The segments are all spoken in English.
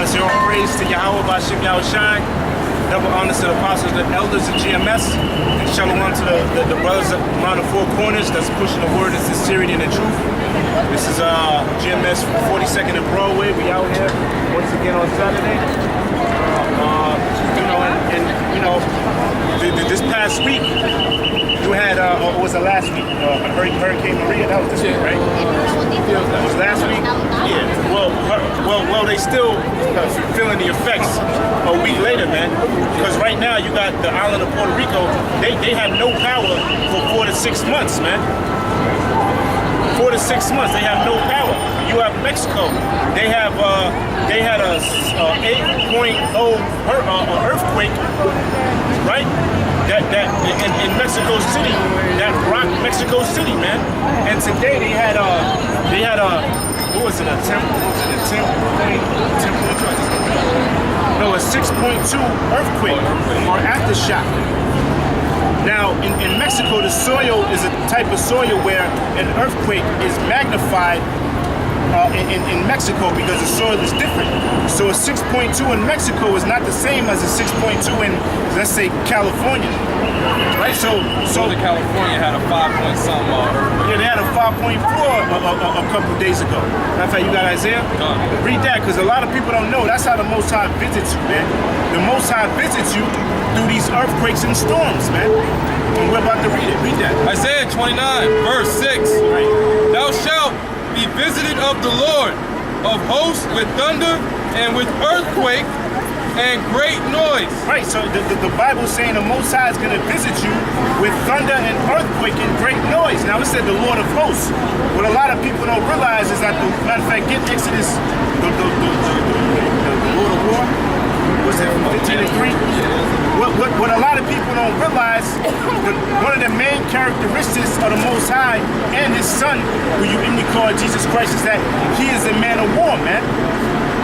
Blessing all praise to Yahweh Bashim Yahushai. Double honors to the apostles, the elders of GMS, and shalom to the brothers around the four corners that's pushing the word of sincerity and the truth. This is GMS 42nd and Broadway. We out here once again on Saturday. This past week you had, or was it last week? Hurricane Maria. That was this week, right? That was last week. Yeah. Well, they still feeling the effects a week later, man. Because right now you got the island of Puerto Rico. They have no power for 4 to 6 months, man. 4 to 6 months, they have no power. You have Mexico. They had a 8.0 earthquake, right? That in Mexico City, that rocked Mexico City, man. And today they had what was it, a 10.2 earthquake or aftershock. Now, in Mexico, the soil is a type of soil where an earthquake is magnified in Mexico because the soil is different. So a 6.2 in Mexico is not the same as a 6.2 in, let's say, California. Right? So the California had a 5-point-something earthquake. Yeah, they had a 5.4 a couple of days ago. Matter of fact, you got Isaiah? Read that, because a lot of people don't know. That's how the Most High visits you, man. The Most High visits you through these earthquakes and storms, man. And we're about to read it. Read that. Isaiah 29, verse 6. Right. Thou shalt be visited of the Lord of hosts with thunder and with earthquake and great noise. Right, so the Bible's saying the Most High is going to visit you with thunder and earthquake and great noise. Now it said the Lord of hosts. What a lot of people don't realize is that, matter of fact, get Exodus, the Lord of War, what's that, 15 and 3? What a lot of people don't realize, one of the main characteristics of the Most High and His Son, who you call Jesus Christ, is that He is a man of war, man.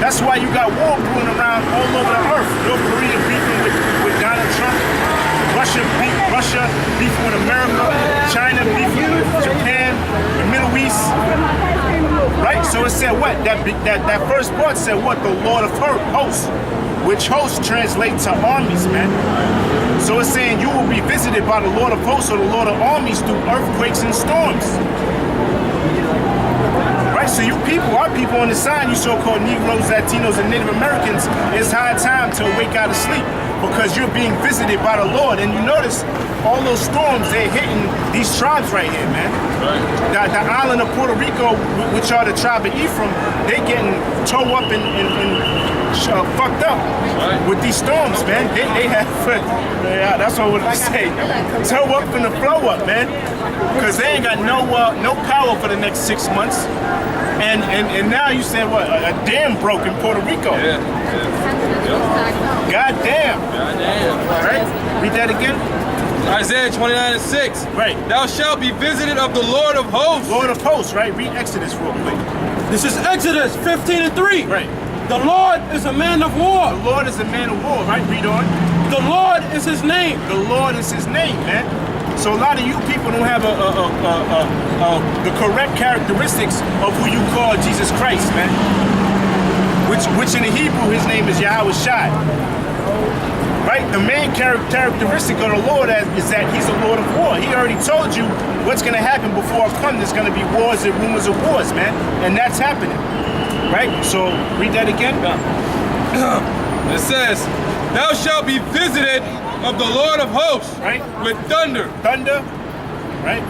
That's why you got war brewing around all over the earth. North Korea beefing with Donald Trump, Russia beefing with America, China beefing with Japan, the Middle East. Right? So it said what? That first part said what? The Lord of hosts, which hosts translate to armies, man. So it's saying you will be visited by the Lord of hosts or the Lord of armies through earthquakes and storms. Right, so you people, our people on the side, you so-called Negroes, Latinos, and Native Americans, it's high time to wake out of sleep because you're being visited by the Lord. And you notice all those storms, they're hitting these tribes right here, man. Right. The island of Puerto Rico, which are the tribe of Ephraim, they getting towed up and fucked up with these storms, man. They have, that's what I would say, tow up and the flow up, man. Because they ain't got no power for the next 6 months. And now you saying what? A dam broke in Puerto Rico. Yeah. God damn. Right? Read that again. Isaiah 29 and 6. Right. Thou shalt be visited of the Lord of hosts. Lord of hosts, right? Read Exodus real quick. This is Exodus 15 and 3. Right. The Lord is a man of war. The Lord is a man of war, right? Read on. The Lord is His name. The Lord is His name, man. So a lot of you people don't have the correct characteristics of who you call Jesus Christ, man. Which in the Hebrew, His name is Yahweh Shai. Right? The main characteristic of the Lord is that He's a Lord of war. He already told you what's going to happen before I come. There's going to be wars and rumors of wars, man. And that's happening. Right? So, read that again. It says, thou shalt be visited of the Lord of hosts, right? With thunder. Thunder, right?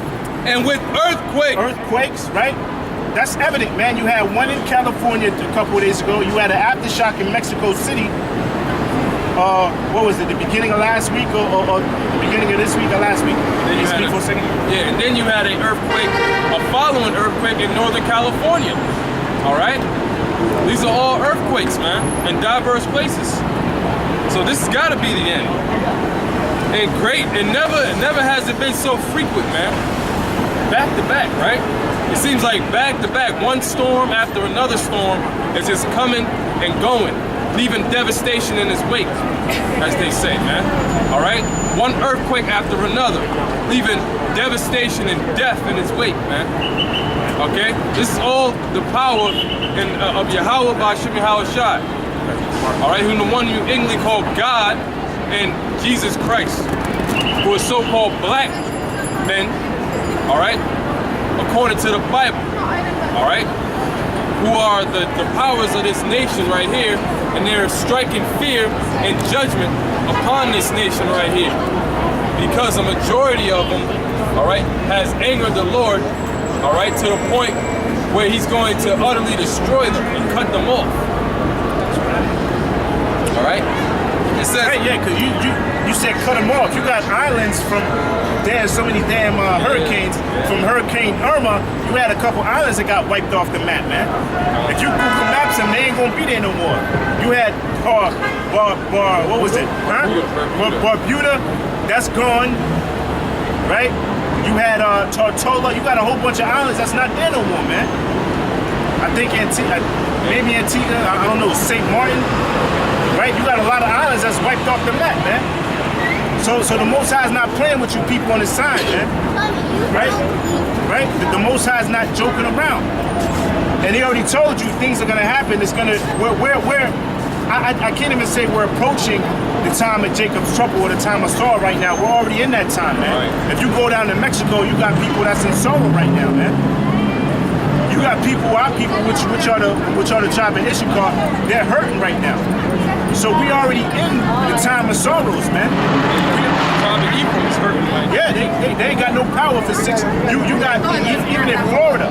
And with earthquakes. Earthquakes, right? That's evident, man. You had one in California a couple of days ago. You had an aftershock in Mexico City. What was it, the beginning of last week or the beginning of this week or last week? Then you had and then you had a following earthquake in Northern California. All right? These are all earthquakes, man, in diverse places. So this has got to be the end. And great, it never has it been so frequent, man. Back to back, right? It seems like back to back, one storm after another storm is just coming and going, leaving devastation in its wake, as they say, man. All right? One earthquake after another, leaving devastation and death in its wake, man. Okay? This is all the power of Yahweh Bashim Yahushai. all right, whom the one you ignorantly call God and Jesus Christ, who are so-called black men, all right, according to the Bible, all right, who are the powers of this nation right here, and they're striking fear and judgment upon this nation right here, because a majority of them, all right, has angered the Lord, all right, to the point where he's going to utterly destroy them and cut them off. All right? It says, Right, yeah, because you said cut them off. You got islands from, there's so many damn hurricanes. From Hurricane Irma, you had a couple islands that got wiped off the map, man. If you Google Maps them, they ain't gonna be there no more. You had what was it? Huh? Barbuda, that's gone, right? You had Tortola. You got a whole bunch of islands that's not there no more, man. I think maybe Antigua, I don't know, St. Martin, right? You got a lot of islands that's wiped off the map, man. So the Most High is not playing with you people on his side, man. Right? Right? The Most High is not joking around. And he already told you things are gonna happen. It's gonna I can't even say we're approaching the time of Jacob's trouble or the time of sorrow right now. We're already in that time, man. Right. If you go down to Mexico, you got people that's in sorrow right now, man. You got people, our people, which are the tribe of Issachar, they're hurting right now. So we already in the time of sorrows, man. Yeah, they ain't got no power for 6. You got even in Florida,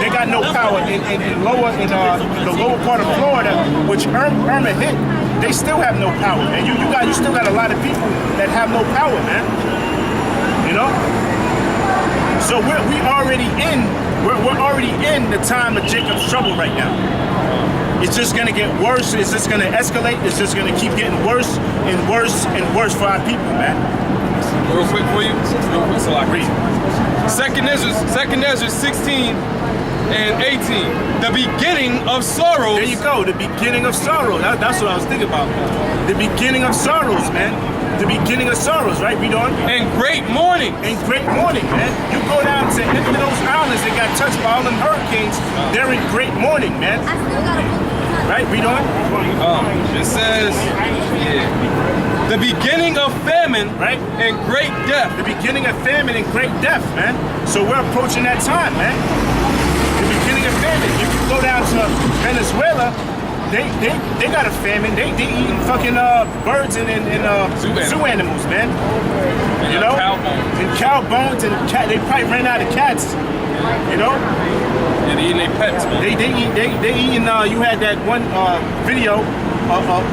they got no power in the lower part of Florida, which Irma hit. They still have no power, man. You still got a lot of people that have no power, man. You know. So we're already in the time of Jacob's trouble right now. It's just gonna get worse. It's just gonna escalate. It's just gonna keep getting worse and worse and worse for our people, man. Real quick for you, so I read. Second Ezra 16 and 18. The beginning of sorrows. There you go. The beginning of sorrow. That's what I was thinking about. The beginning of sorrows, man. The beginning of sorrows, right? Read on. And great mourning. And great mourning, man. You go down to any of those islands that got touched by all them hurricanes, they're in great mourning, man. Right? Read on. It says, the beginning of famine, right? And great death. The beginning of famine and great death, man. So we're approaching that time, man. The beginning of famine. If you go down to Venezuela, they got a famine. They eating fucking birds and zoo animals, man. And you know, cow bones. And they probably ran out of cats. You know. And eating their pets, man. They eating. You had that one video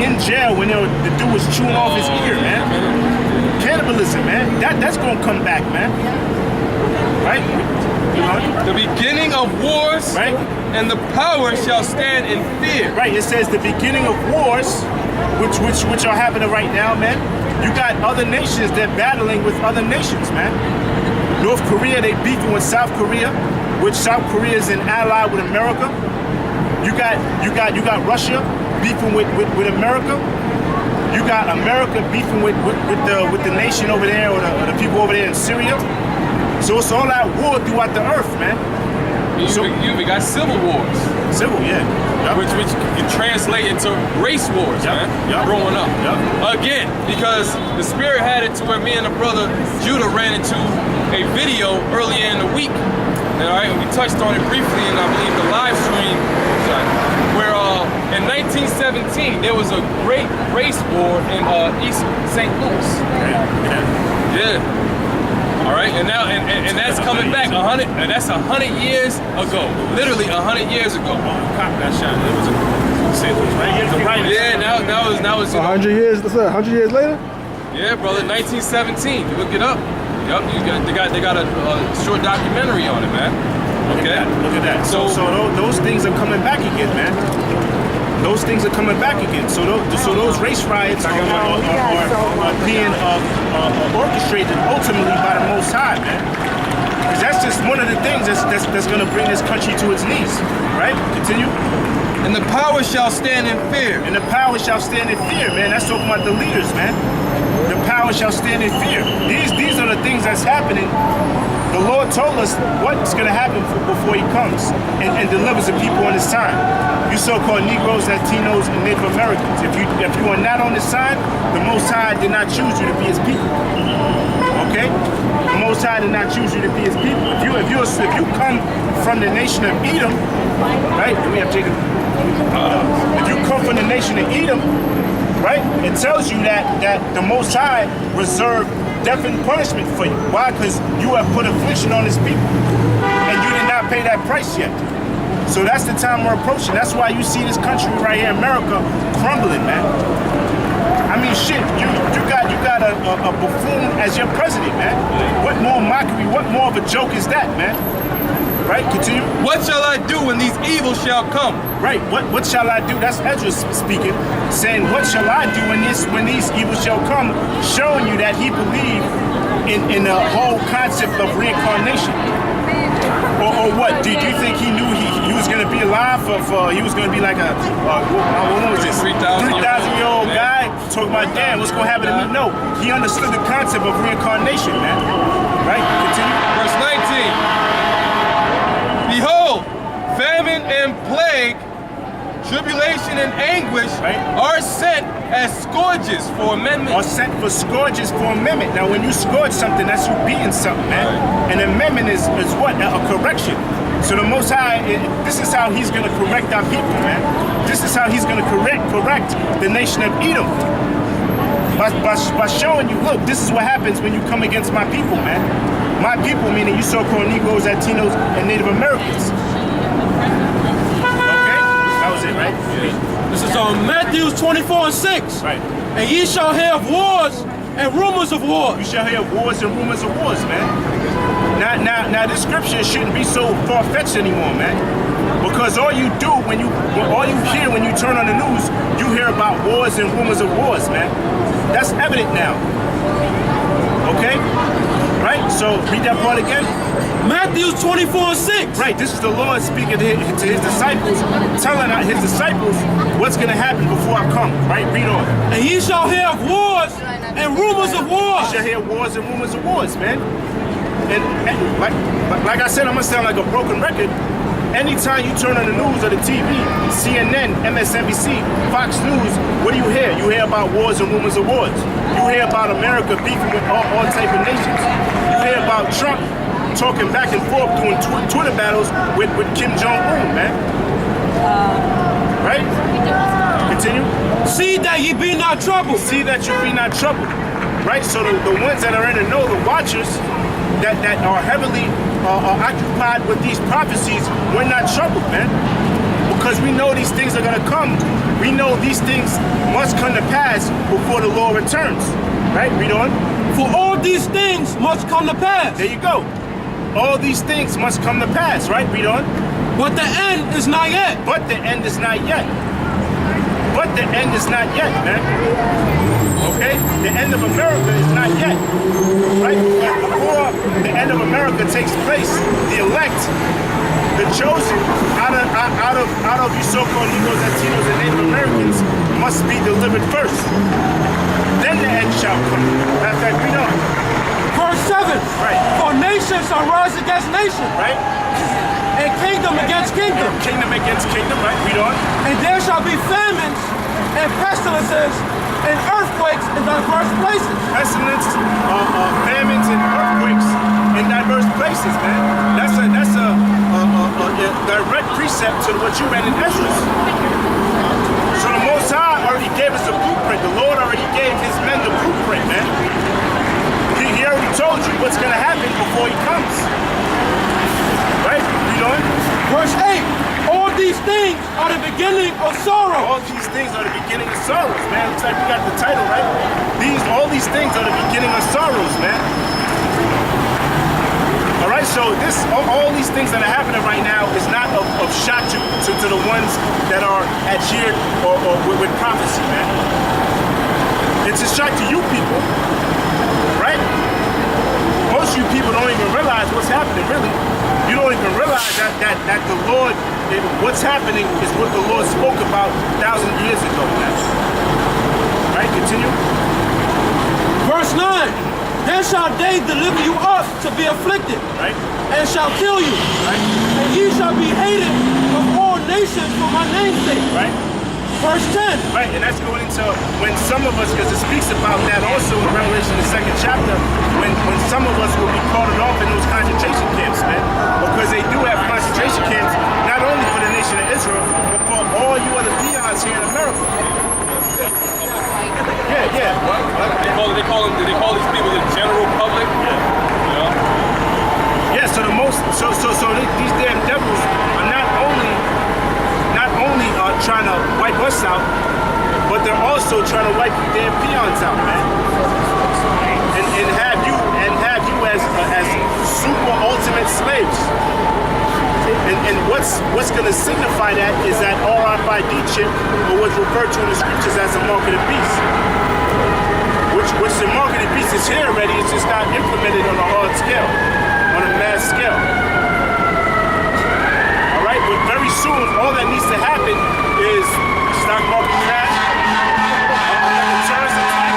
in jail when the dude was chewing off his ear, man. Cannibalism, man. That's gonna come back, man. Right? You know? The beginning of wars, right? And the power shall stand in fear. Right. It says the beginning of wars, which are happening right now, man. You got other nations that battling with other nations, man. North Korea, they beefing with South Korea, which South Korea is an ally with America. You got Russia beefing with America. You got America beefing with the nation over there or the people over there in Syria. So it's all out war throughout the earth, man. You got civil wars. Civil, yeah. Yep. Which can translate into race wars, man. Yep. Growing up. Yep. Again, because the Spirit had it to where me and the brother Judah ran into a video earlier in the week. And all right, we touched on it briefly in I believe the live stream, where in 1917 there was a great race war in East St. Louis. Yeah. All right, and now and that's coming back 100, and that's 100 years ago, literally 100 years ago. Cop got shot. It was right? Yeah, now it's 100 years. That's 100 years later. Yeah, brother, 1917. Look it up. Yep, they got a short documentary on it, man. Okay, look at that. So those things are coming back again, man. Those things are coming back again. So those race riots are being orchestrated ultimately by the Most High, man. Because that's just one of the things that's going to bring this country to its knees, right? Continue. And the power shall stand in fear. And the power shall stand in fear, man. That's talking about the leaders, man. The power shall stand in fear. These are the things that's happening. The Lord told us what's going to happen before he comes and delivers the people in his time. you so-called Negroes, Latinos, and Native Americans. If you are not on this side, the Most High did not choose you to be His people. Okay? The Most High did not choose you to be His people. If you come from the nation of Edom, right? Do we have Jacob? If you come from the nation of Edom, right? It tells you that the Most High reserved death and punishment for you. Why? Because you have put affliction on His people, and you did not pay that price yet. So that's the time we're approaching. That's why you see this country right here, America, crumbling, man. I mean, shit, you got a buffoon as your president, man. What more mockery, what more of a joke is that, man? Right, continue. What shall I do when these evils shall come? Right, what shall I do? That's Ezra speaking, saying, what shall I do when these evils shall come, showing you that he believed in the whole concept of reincarnation. Or what? Did you think he knew he was going to be alive for he was going to be like what was this? 3,000-year-old guy talking about, damn, what's going to happen to me? No, he understood the concept of reincarnation, man. Right? Continue. Verse 19. Behold, famine and plague, tribulation and anguish are sent as scourges for amendment. Are sent for scourges for amendment. Now, when you scourge something, that's you beating something, man. An amendment is what? A correction. So the Most High, this is how He's going to correct our people, man. This is how He's going to correct the nation of Edom. By showing you, look, this is what happens when you come against my people, man. My people, meaning you so-called Negroes, Latinos, and Native Americans. Okay? That was it, right? This is on Matthew 24:6. Right. And ye shall hear of wars and rumors of wars. You shall hear wars and rumors of wars, man. Now this scripture shouldn't be so far-fetched anymore, man. Because all you hear when you turn on the news, you hear about wars and rumors of wars, man. That's evident now. Okay? Right? So read that part again. Matthew 24:6. Right, this is the Lord speaking to His disciples, telling His disciples what's going to happen before I come. Right, read on. And ye shall hear of wars and rumors of wars. You shall hear wars and rumors of wars, man. And like I said, I'm going to sound like a broken record. Anytime you turn on the news or the TV, CNN, MSNBC, Fox News, what do you hear? You hear about wars and rumors of wars. You hear about America beefing with all type of nations. You hear about Trump talking back and forth doing Twitter battles with Kim Jong-un, man. Right? Continue. See that ye be not troubled. See that you be not troubled. Right? So the ones that are in the know, the watchers that are heavily occupied with these prophecies, we're not troubled, man. Because we know these things are going to come. We know these things must come to pass before the Lord returns. Right? Read on. For all these things must come to pass. There you go. All these things must come to pass, right? Read on. But the end is not yet. But the end is not yet. But the end is not yet, man. Okay? The end of America is not yet. Right? But before the end of America takes place, the elect, the chosen, out of you so-called Negroes, Latinos, and Native Americans must be delivered first. Then the end shall come. Matter of fact, read on. Verse 7. Right. For nation shall rise against nation. Right? And kingdom against kingdom. Kingdom against kingdom, right? Read on. And there shall be famines and pestilences and earthquakes in diverse places. Pestilence, famines, and earthquakes in diverse places, man. That's a direct precept to what you read in Ezra. So the Most High already gave us a blueprint. The Lord already gave His men the blueprint, man. He already told you what's going to happen before He comes. Right? Read on. Verse 8. All these things are the beginning of sorrow. All these things are the beginning of sorrows, man. Looks like you got the title, right? All these things are the beginning of sorrows, man. All right, so all these things that are happening right now is not of shock to the ones that are adhered or with prophecy, man. It's a shock to you people, right? Most of you people don't even realize what's happening, really. You don't even realize that the Lord, what's happening is what the Lord spoke about 1,000 years ago, man. Right, continue. Verse 9. Then shall they deliver you up to be afflicted, right, and shall kill you, right, and ye shall be hated of all nations for my name's sake. Right? Verse 10. Right, and that's going into when some of us, because it speaks about that also in Revelation, the 2nd chapter, when some of us will be carted off in those concentration camps, man. Because they do have concentration camps, not only for the nation of Israel, but for all you other peons here in America. Yeah. They call these people the general public. You know? Yeah, so these damn devils are not only trying to wipe us out, but they're also trying to wipe you damn peons out, man. And have you as super ultimate slaves. And what's gonna signify that is that RFID chip, or what's referred to in the scriptures as a mark of the beast. Which the mark of the beast is here already, it's just not implemented on a hard scale, on a mass scale. Alright, but very soon all that needs to happen is stock market crash, terrorist attack.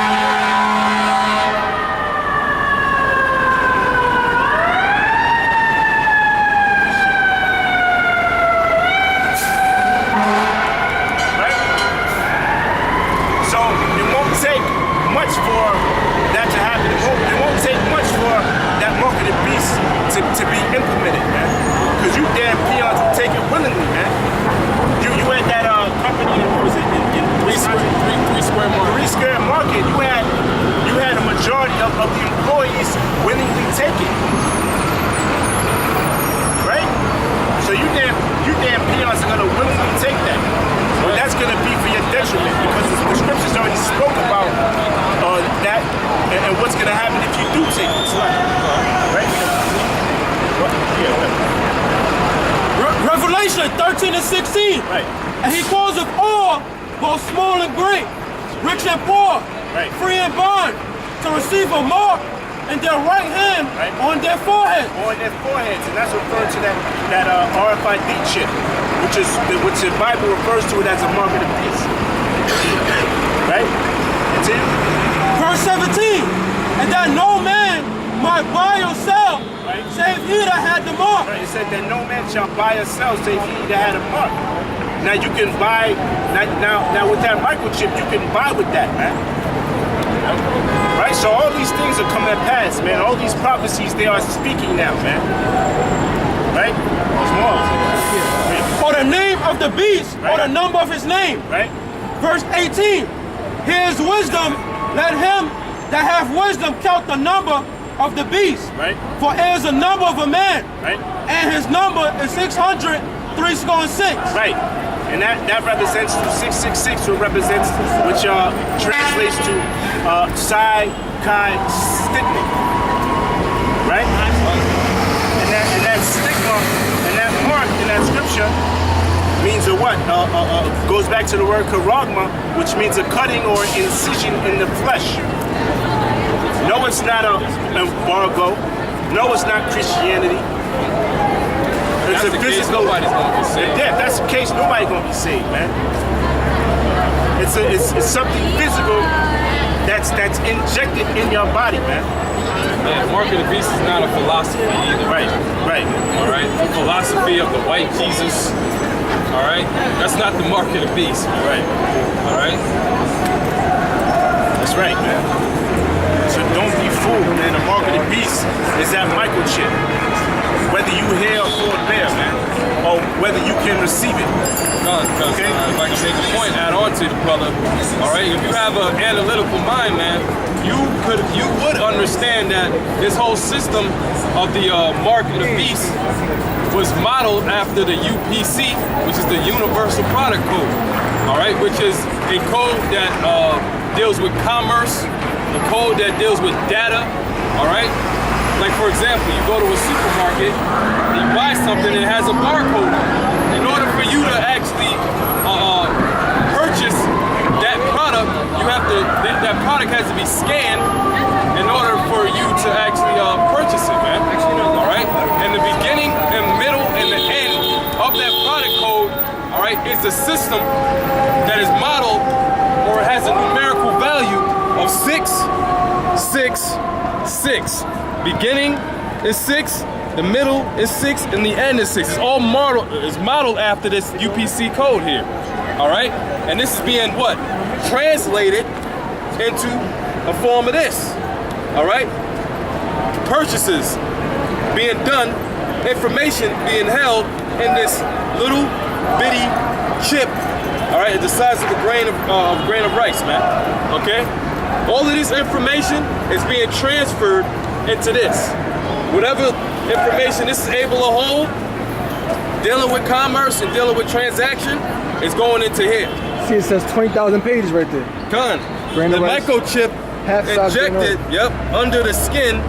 Right? So it won't take much for that to happen. It won't take much for that mark of the beast to be implemented, man. Because you damn peons will take it willingly, man. You had that company, what was it, in Three square market. 3 Square Market. You had a majority of the employees willingly take it. Right? So you damn peons are gonna willingly take that. But that's gonna be for your detriment, because the scriptures already spoke about that and what's gonna happen if you do take it. Right? Revelation 13 and 16. Right. And he calls of all, both small and great, rich and poor, Right. free and bond, to receive a mark in their right hand Right. on their forehead. On their foreheads, and that's referring to that RFID chip, which the Bible refers to it as a mark of the beast. Right? Continue. Verse 17. And that no man might buy or sell, Right. save he that had the mark. Right, it said that no man shall buy or sell save he that had a mark. Now you can buy, now with that microchip, you can buy with that, man. Right, so all these things are coming to pass, man. All these prophecies, they are speaking now, man. Right? There's more. Or the name of the beast, or the number of his name. Right? Verse 18. Here is wisdom, let him that hath wisdom count the number of the beast. Right? For it is the number of a man, Right? and his number is 603 Right. And that represents 666, which translates to Psi Chi stigma. Right? And that stigma and that mark in that scripture means a what? Goes back to the word karagma, which means a cutting or incision in the flesh. No, it's not an embargo. No, it's not Christianity. It's That's a the case, physical. nobody's gonna be saved. Yeah, if that's the case, nobody's gonna be saved, man. It's something physical that's injected in your body, man. Yeah, mark of the beast is not a philosophy either. Right. All right, the philosophy of the white Jesus. All right, that's not the mark of the beast. Right. All right. That's right, man. So don't be fooled, man. The mark of the beast is that microchip. Whether you hear or forbear, man, or whether you can receive it. Because Okay. if I can make a point, add on to the brother. All right, if you have an analytical mind, man, you would understand that this whole system of the mark of the beast was modeled after the UPC, which is the Universal Product Code. All right, which is a code that deals with commerce, a code that deals with data. All right. Like for example, you go to a supermarket, you buy something and it has a barcode on it. In order for you to actually purchase that product, that product has to be scanned in order for you to actually purchase it, man. All right. And the beginning, and middle, and the end of that product code, all right, is a system that is modeled or has a numerical value of 666. Beginning is 6, the middle is 6, and the end is 6. It's all modeled after this UPC code here. All right? And this is being what? Translated into a form of this. All right? Purchases being done, information being held in this little bitty chip. All right, the size of a grain of rice, man. Okay? All of this information is being transferred into this. Whatever information this is able to hold, dealing with commerce and dealing with transaction, is going into here. See, it says 20,000 pages right there. Done. Grain The of rice. microchip Half-size grain of injected, yep, under the skin,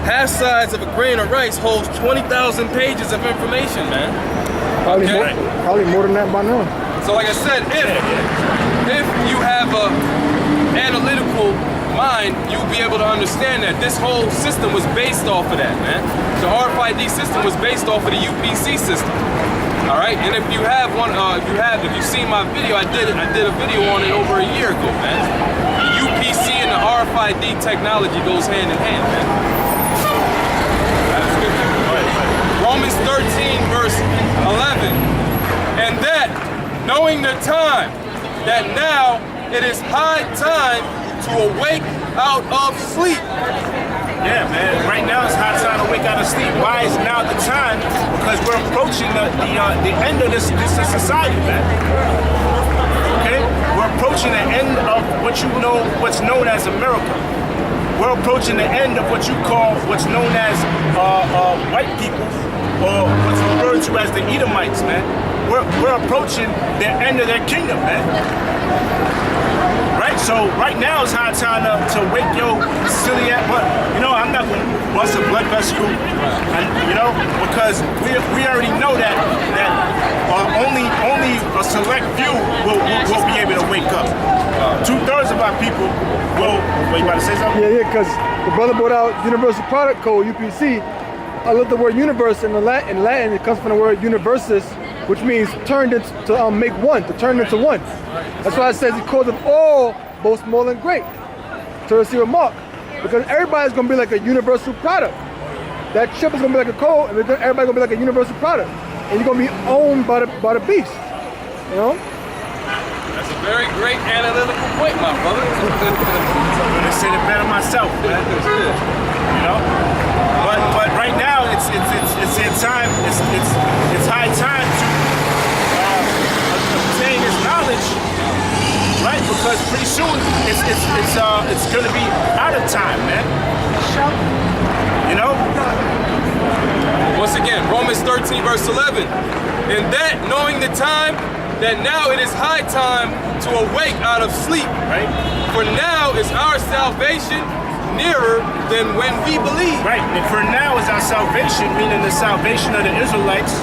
half size of a grain of rice holds 20,000 pages of information, man. Probably more than that by now. So like I said, if you have a analytical mind, you'll be able to understand that this whole system was based off of that, man. The RFID system was based off of the UPC system. All right, and if you have one, if you've seen my video, I did a video on it over a year ago, man. The UPC and the RFID technology goes hand in hand, man. That's good. Romans 13, verse 11, and that, knowing the time, that now it is high time to awake out of sleep. Yeah, man. Right now it's high time to wake out of sleep. Why is now the time? Because we're approaching the end of this society, man. Okay? We're approaching the end of what's known as America. We're approaching the end of what's known as white people, or what's referred to as the Edomites, man. We're approaching the end of their kingdom, man. Right? So right now it's high time to wake your silly ass. But I'm not gonna bust a blood vessel, and because we already know that only a select few will be able to wake up. 2/3 of our people will. What, you about to say something? Yeah, because the brother brought out Universal Product Code, UPC. I looked the word universe in Latin, it comes from the word universus, which means turned into, to make one, to turn into one. That's why it says he calls them all, both small and great, to receive a mark. Because everybody's going to be like a universal product. That chip is going to be like a code, and everybody's going to be like a universal product. And you're going to be owned by the beast. That's a very great analytical point, my brother. I'm gonna say it better myself, man. But right now it's in time. It's high time to obtain his knowledge, right? Because pretty soon it's gonna be out of time, man. Once again, Romans 13, verse 11. And that, knowing the time, that now it is high time to awake out of sleep. Right. For now is our salvation nearer than when we believe. Right. And for now is our salvation, meaning the salvation of the Israelites,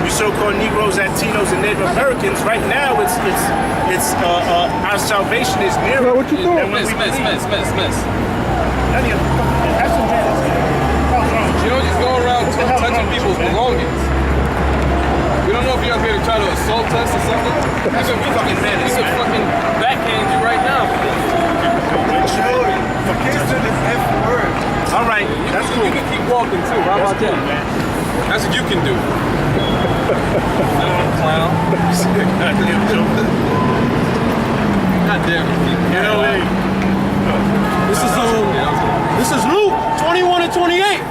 we so-called Negroes, Latinos, and Native Americans. Right now, it's our salvation is nearer. What you doing? Miss. Have some manners. You don't just go around touching people's belongings. We don't know if you're up here to try to assault us or something. He could fucking backhand you right now. All right, that's cool. You can keep walking too. How about that? That's what you can do. Clown. God damn it. This is Luke 21 and 28.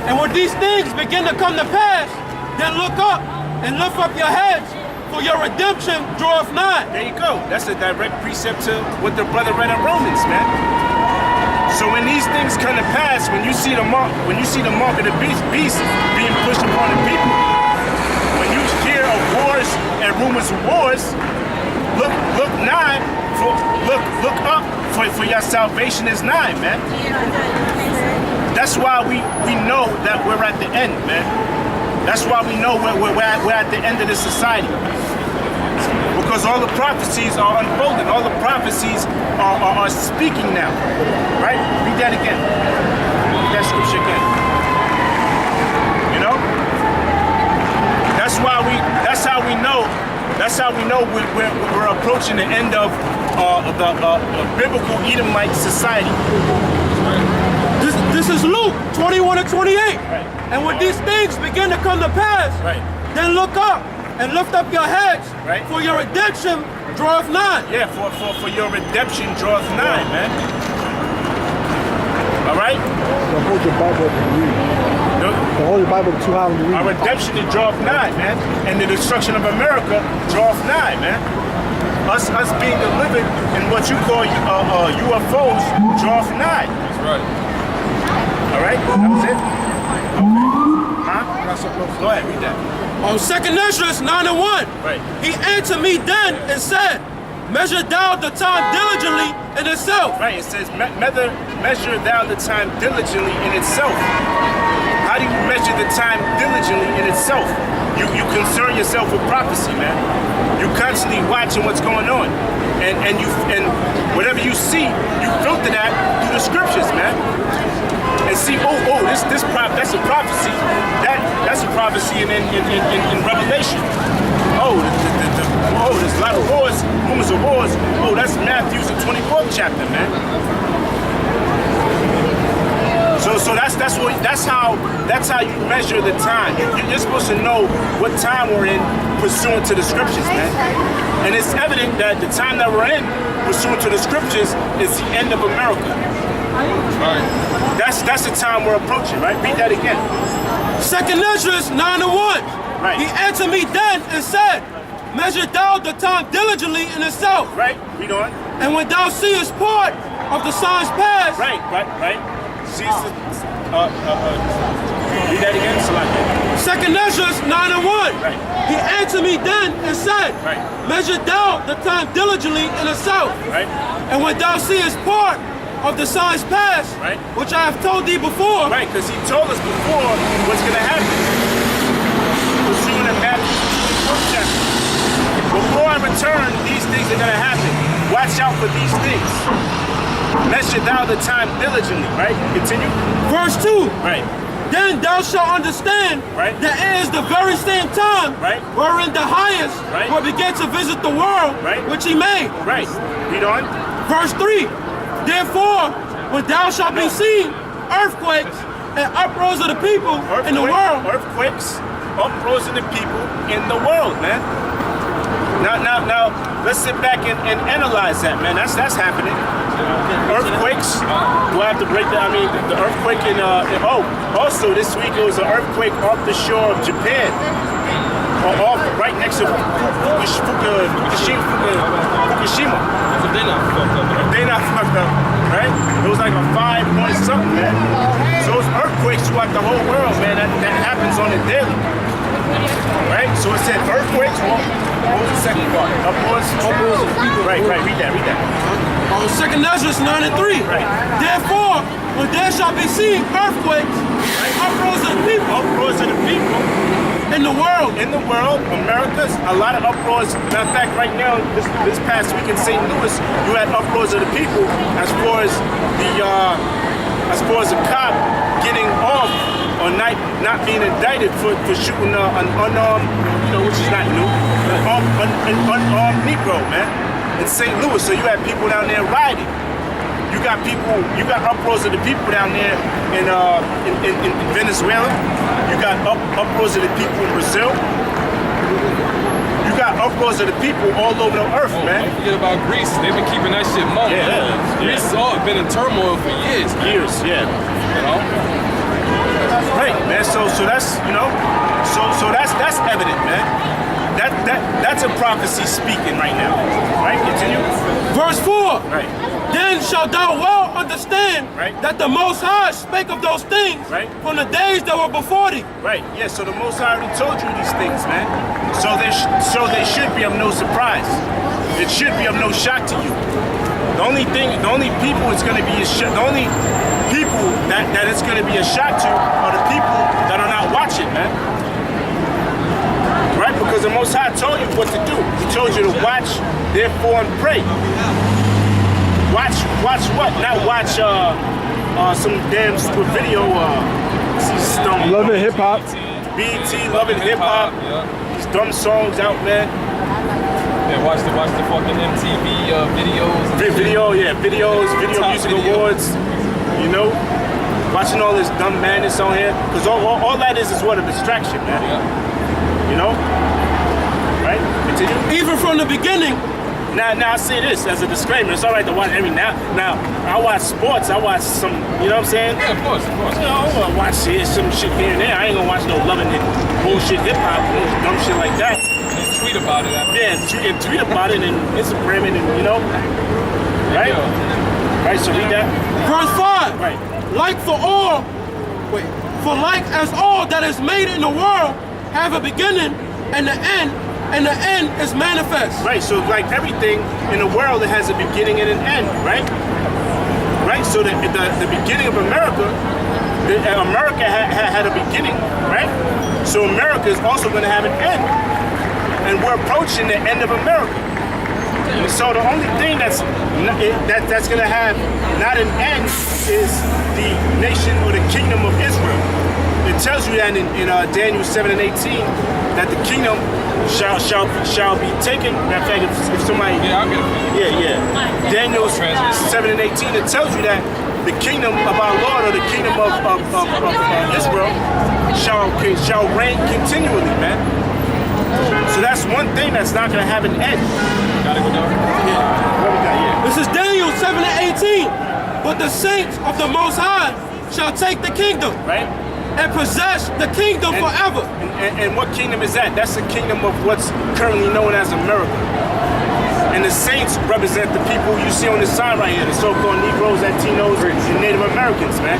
And when these things begin to come to pass, then look up and lift up your heads, for your redemption draweth nigh. There you go. That's a direct precept to what the brother read in Romans, man. So when these things come to pass, when you see the mark of the beast being pushed upon the people, when you hear of wars and rumors of wars, look nigh, look up, for your salvation is nigh, man. That's why we know that we're at the end, man. That's why we know we're at the end of this society. Because all the prophecies are unfolding. All the prophecies are speaking now. Right? Read that again. Read that scripture again. That's how we know we're approaching the end of the biblical Edomite society. This is Luke 21 and 28. Right. And when these things begin to come to pass, Right. then look up and lift up your heads, Right. for your redemption draweth nigh. Yeah, for your redemption draweth nigh, man. All right? So hold your Bible up and read. So hold your Bible up too high when you read. Our redemption is draweth nigh, man. And the destruction of America draweth nigh, man. Us being delivered in what you call UFOs draweth nigh. That's right. All right? That was it? Okay. Huh? Go ahead, read that. On 2nd Esdras 9 and 1, Right. he answered me then and said, measure thou the time diligently in itself. Right, it says, measure thou the time diligently in itself. How do you measure the time diligently in itself? You concern yourself with prophecy, man. You constantly watching what's going on. And whatever you see, you filter that through the scriptures, man. And see, that's a prophecy. That's a prophecy in Revelation. There's a lot of wars, rumors of wars. Oh, that's Matthew's the 24th chapter, man. So that's how you measure the time. You're supposed to know what time we're in pursuant to the scriptures, man. And it's evident that the time that we're in pursuant to the scriptures is the end of America. Right. That's the time we're approaching, right? Read that again. 2nd Esdras 9 and 1. Right. He answered me then and said, measure thou the time diligently in itself. Right? Read on. And when thou seest part of the signs past, Right. See, read that again, Salaki. 2nd Esdras 9 and 1. Right. He answered me then and said, Right. measure thou the time diligently in itself. Right? And when thou seest part of the signs past, Right. which I have told thee before, Right, because he told us before what's going to happen. Pursuing in Matthew 24th chapter. Before I return, these things are going to happen. Watch out for these things. Measure thou the time diligently, right? Continue. verse 2, Right. then thou shalt understand Right. that it is the very same time Right. wherein the highest Right. will begin to visit the world Right. which he made. Right. Read on. Verse 3, therefore, when thou shalt be seen earthquakes and uproars of the people in the world, Earthquakes, uproars of the people in the world, man. Now, let's sit back and analyze that, man. That's happening. Earthquakes. Do I have to break that? I mean, the earthquake also this week it was an earthquake off the shore of Japan. Right next to Fukushima. So they not fucked up, right? They not fucked up, right? It was like a 5 point something, man. So it's earthquakes throughout the whole world, man. That happens on a daily. Right? So it said earthquakes. What was the second part? Uproars of people. Right, read that. on 2nd Esdras 9 and 3, Right. therefore, when there shall be seen earthquakes, uproars of the people Uproars of the people in the world, in the world, America's a lot of uproars. Matter of fact, right now, this past week in St. Louis, you had uproars of the people as far as the cop getting off or not being indicted for shooting an unarmed, which is not new, an unarmed Negro, man, in St. Louis. So you had people down there rioting. You got uproars of the people down there in Venezuela. You got uproars of the people in Brazil. You got uproars of the people all over the earth, man. Don't forget about Greece. They've been keeping that shit mum. Yeah. Greece has all been in turmoil for years. Yeah. You know? Right, man. So that's so that's evident, man. That's a prophecy speaking right now. Right? Continue. verse 4, Right. then shalt thou well understand Right. that the Most High spake of those things Right. from the days that were before thee. Right. Yeah. So the Most High already told you these things, man. So they should be of no surprise. It should be of no shock to you. The only people it's going to be the only people that it's going to be a shock to are the people that are not watching, man. Right? Because the Most High told you what to do. He told you to watch, therefore, and pray. Watch what? Not watch some damn stupid video. Love it, hip hop. BT, loving hip hop. Yeah. These dumb songs out, man. Yeah, watch the fucking MTV videos. And Video shit. music Top video. awards. You know, watching all this dumb madness on here, because all that is what, a distraction, man. Yeah. You know? Right? Continue. Even from the beginning, Now I say this as a disclaimer. It's all right to watch every now. I watch sports. I watch some. You know what I'm saying? Yeah, of course. You know, I wanna watch some shit here and there. I ain't gonna watch no loving it, bullshit hip hop, dumb shit like that. And tweet about it. Yeah, and tweet about it and Instagram it, and you know, right? Right. So read that. verse 5. Right. Like for like as all that is made in the world have a beginning and the end is manifest. Right. So like everything in the world, it has a beginning and an end. Right. Right. So the beginning of America, America had a beginning. Right. So America is also going to have an end, and we're approaching the end of America. So the only thing that's going to have not an end is the nation or the kingdom of Israel. It tells you that in Daniel 7 and 18 that the kingdom shall be taken. Matter of fact, if somebody, Yeah, I'll get it. yeah. Daniel 7 and 18, it tells you that the kingdom of our Lord or the kingdom of Israel shall reign continually, man. So that's one thing that's not going to have an end. Gotta go down. This is Daniel 7 and 18. But the saints of the Most High shall take the kingdom, Right? and possess the kingdom forever. And what kingdom is that? That's the kingdom of what's currently known as America. And the saints represent the people you see on the sign right here, the so-called Negroes, Latinos, and Native Americans, man.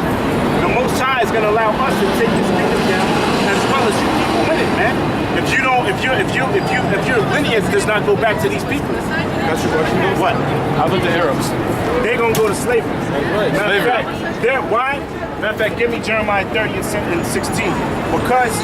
The Most High is going to allow us to take this kingdom down, as well as you people with it, man. If your lineage does not go back to these people, That's your question. what? How about the Arabs? They're gonna go to slavery. Right, Matter of fact, why? Matter of fact, give me Jeremiah 30 and 16. Because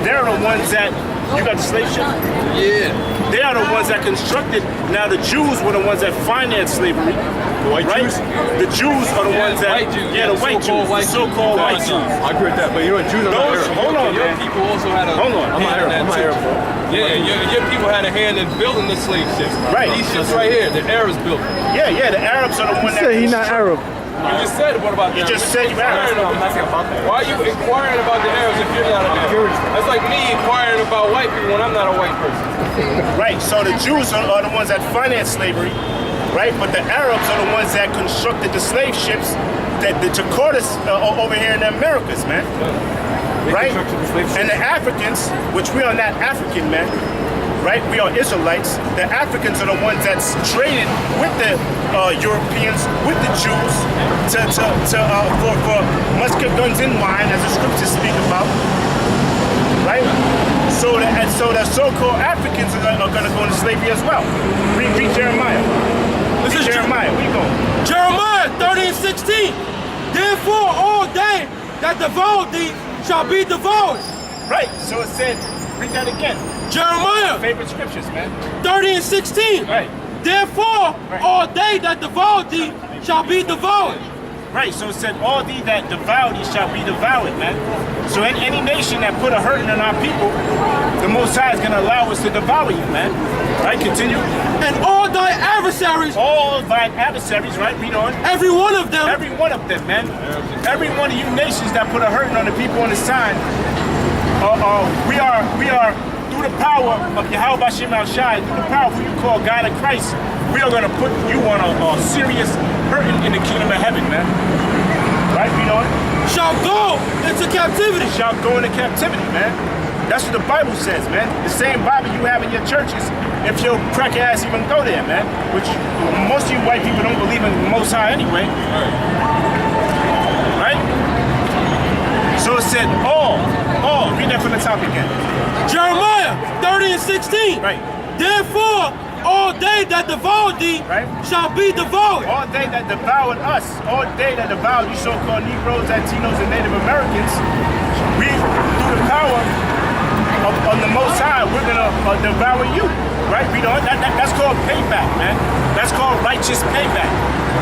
they're the ones that you got the slave ship. Yeah. They are the ones that constructed. Now the Jews were the ones that financed slavery. The white right? Jews? The Jews are the Yeah, ones the that. white Jews. Yeah, the white Jews. The so-called white Jews. I agree with that, but you know what? Jews are not Those, Arab. hold on, Your man. people also had a Hold on. I'm not hand in Arab. that I'm not too. Arab, bro. Yeah, your people had a hand in building the slave ships. Right. These ships right here, the Arabs built them. Yeah, the Arabs are the You ones that. say he's not Arab. You just said, what about the You Arabs? just said you Arab. Why are you inquiring about the Arabs if you're not an Arab? That's like me inquiring about white people when I'm not a white person. Right, so the Jews are the ones that financed slavery, right? But the Arabs are the ones that constructed the slave ships that took us over here in the Americas, man. Right? And the Africans, which we are not African, man, right? We are Israelites. The Africans are the ones that's traded with the Europeans, with the Jews, for musket, guns, and wine, as the scriptures speak about. Right? So the so-called Africans are going to go into slavery as well. Read Jeremiah. This is Jeremiah. Where you going? Jeremiah 30 and 16. Therefore all they that devour thee shall be devoured. Right. So it said, read that again. Jeremiah Favorite scriptures, man. 30 and 16. Right. Therefore all they that devour thee shall be devoured. Right. So it said, all thee that devour thee shall be devoured, man. So in any nation that put a hurting on our people, the Most High is going to allow us to devour you, man. Right. Continue. And all thy adversaries, All thine adversaries, right? Read on. every one of them, Every one of them, man. Every one of you nations that put a hurting on the people on the sign, we are through the power of Yahweh Bashem Al-Shai, through the power of who you call God of Christ, we are going to put you on a serious hurting in the kingdom of heaven, man. Right? Read on. shall go into captivity. Shall go into captivity, man. That's what the Bible says, man. The same Bible you have in your churches, if your crack ass even go there, man. Which most of you white people don't believe in the Most High anyway. Right? So it said all. Read that from the top again. Jeremiah 30 and 16. Right. Therefore all they that devour thee Right. shall be devoured. All they that devoured us, all they that devoured you so-called Negroes, Latinos, and Native Americans, we, through the power of the Most High, we're going to devour you. Right? Read on. That's called payback, man. That's called righteous payback.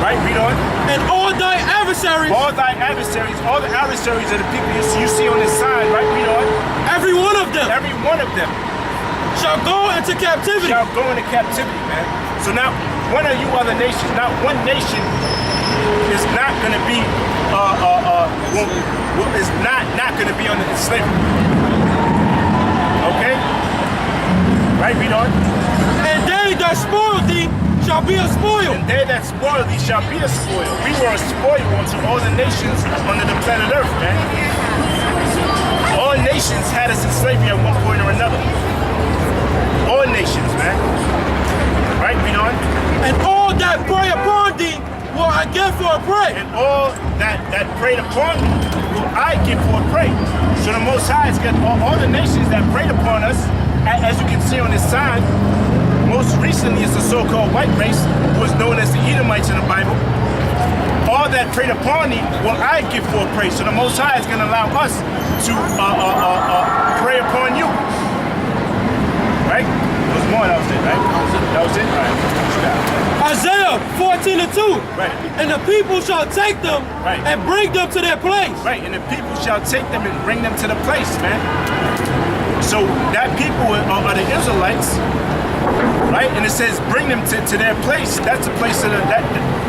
Right? Read on. And all thy adversaries, All thy adversaries, all the adversaries of the people you see on this side, right? Read on. every one of them, Every one of them shall go into captivity. shall go into captivity, man. So now, one of you other nations, not one nation is not going to be is not going to be under slavery. Okay? Right, read on. And they that spoil thee shall be a spoil. And they that spoil thee shall be a spoil. We were a spoil unto all the nations under the planet Earth, man. All nations had us in slavery at one point or another. All nations, man. Right, read on. And all that prey upon thee will I give for a prey. And all that preyed upon me will I give for a prey. So the Most High has got all the nations that preyed upon us, as you can see on this sign. Most recently, it's the so-called white race, who is known as the Edomites in the Bible. All that preyed upon me will I give for a prey. So the Most High is going to allow us to prey upon you. Right? There was more. That was it, right? That was it? All right. Isaiah 14:2. Right. And the people shall take them Right. and bring them to their place. Right, and the people shall take them and bring them to the place, man. So that people are the Israelites, right? And it says bring them to their place. That's the place of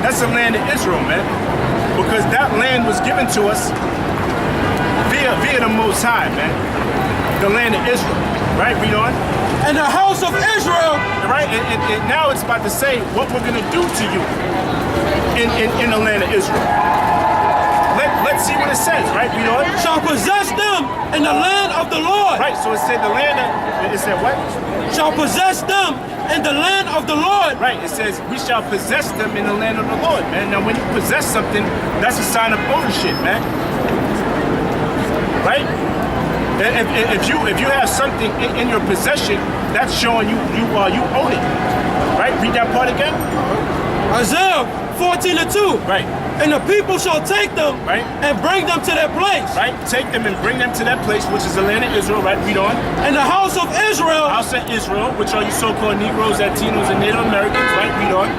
that's the land of Israel, man. Because that land was given to us via the Most High, man. The land of Israel, right? Read on. And the house of Israel, Right, and now it's about to say what we're gonna do to you in the land of Israel. Let's see what it says, right? Read on. shall possess them in the land of the Lord. Right, so it said the land of, it said what? Shall possess them in the land of the Lord. Right, it says we shall possess them in the land of the Lord, man. Now when you possess something, that's a sign of ownership, man. Right? If you have something in your possession, that's showing you own it. Right? Read that part again. Isaiah 14:2. Right. And the people shall take them Right. and bring them to their place. Right? Take them and bring them to that place, which is the land of Israel. Right? Read on. And the house of Israel House of Israel, which are you so-called Negroes, Latinos, and Native Americans. Right? Read on.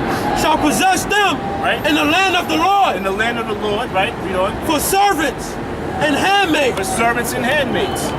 shall possess them Right. in the land of the Lord In the land of the Lord. Right? Read on. for servants and handmaids. For servants and handmaids.